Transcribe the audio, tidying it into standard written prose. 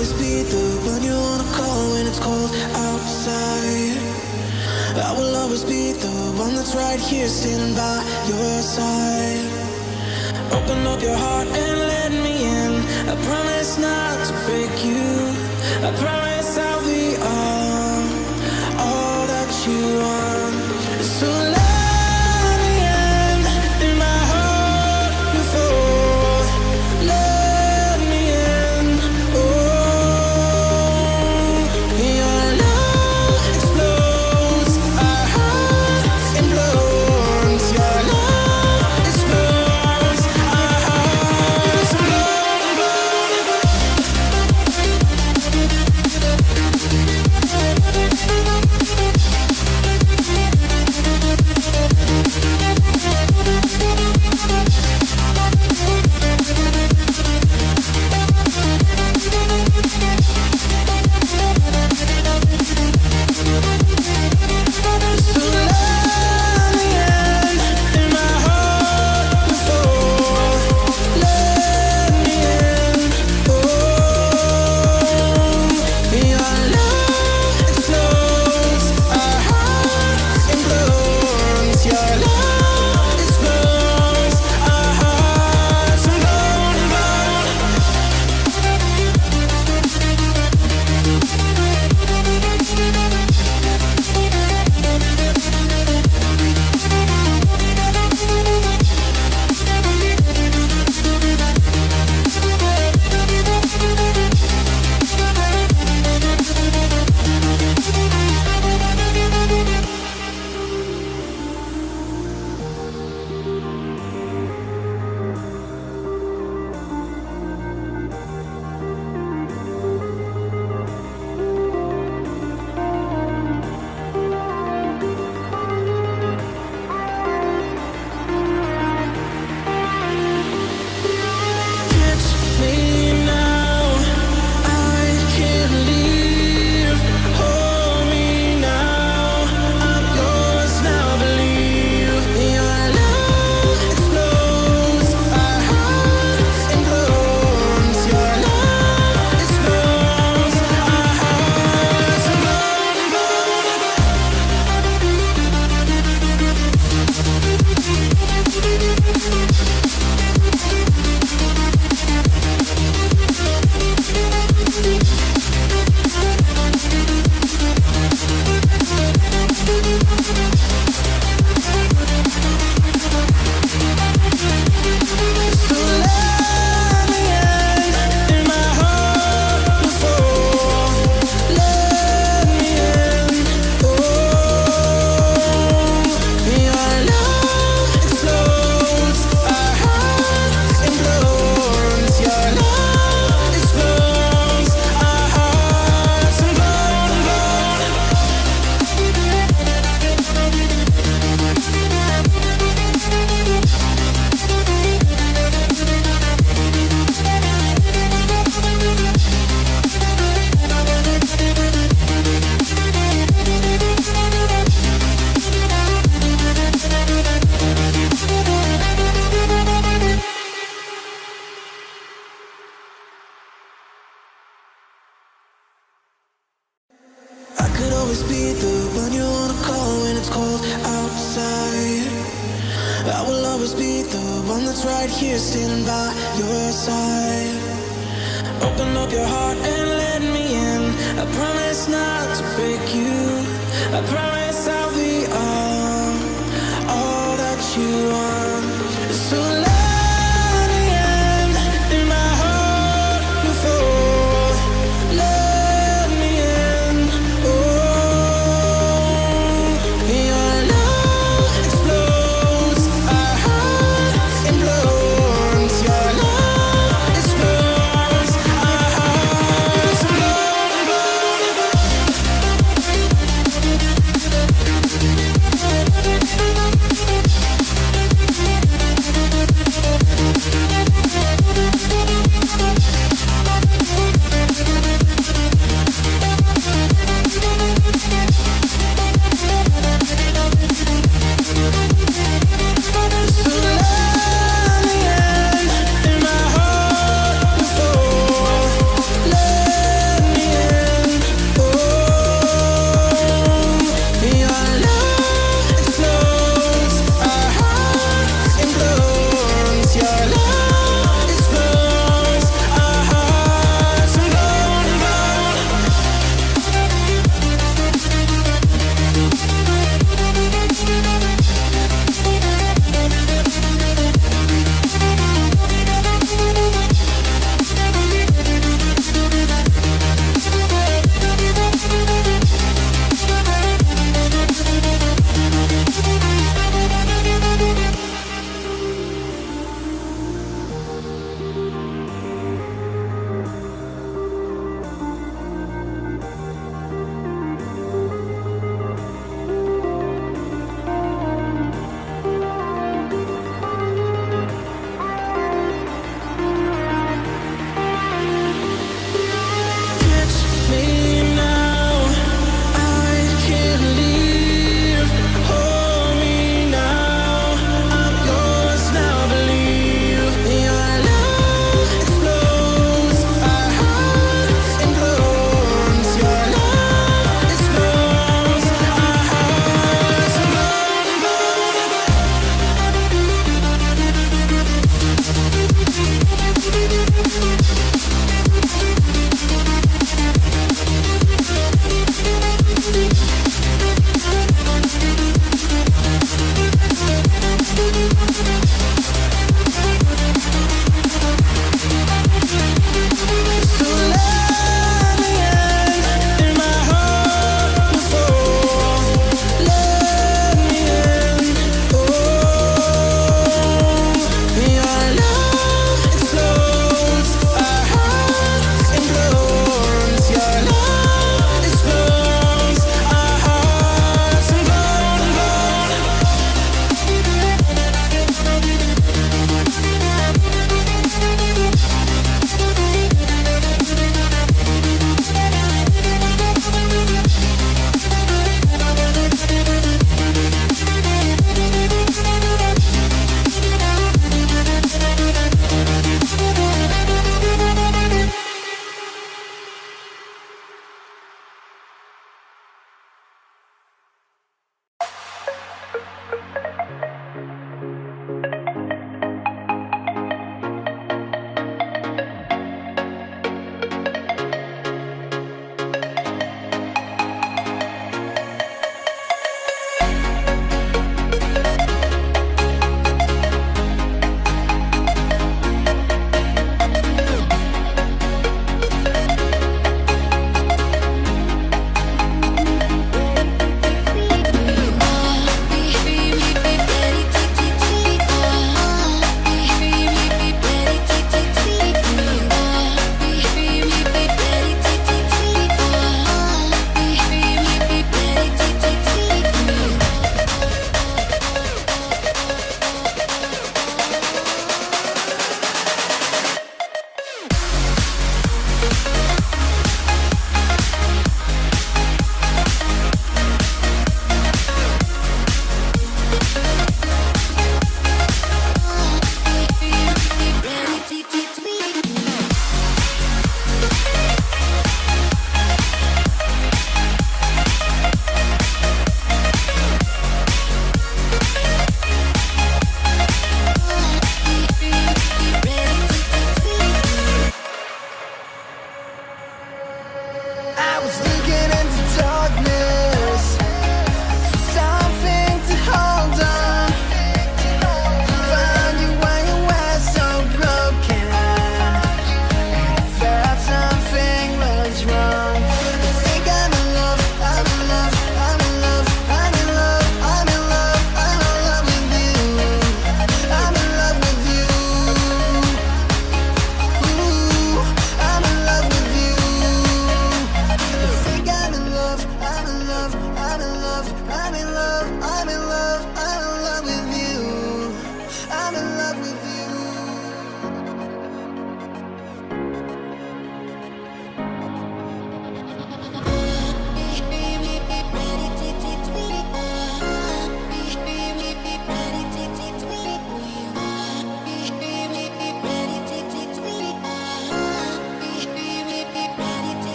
always be the one you wanna call when it's cold outside. I will always be the one that's right here standing by your side. Open up your heart and let me in. I promise not to break you. I promise I'll be all that you want. So let me in my heart before. Let me in. Oh, your love explodes. Our hearts implodes. Your love explodes. Our hearts always be the one you wanna call when it's cold outside. I will always be the one that's right here standing by your side. Open up your heart and let me in. I promise not to break you. I promise I'll be all that you want. So let me in my heart before. Let me in. Oh, your love explodes. Our hearts implodes. Your love explodes. Our hearts implode. I was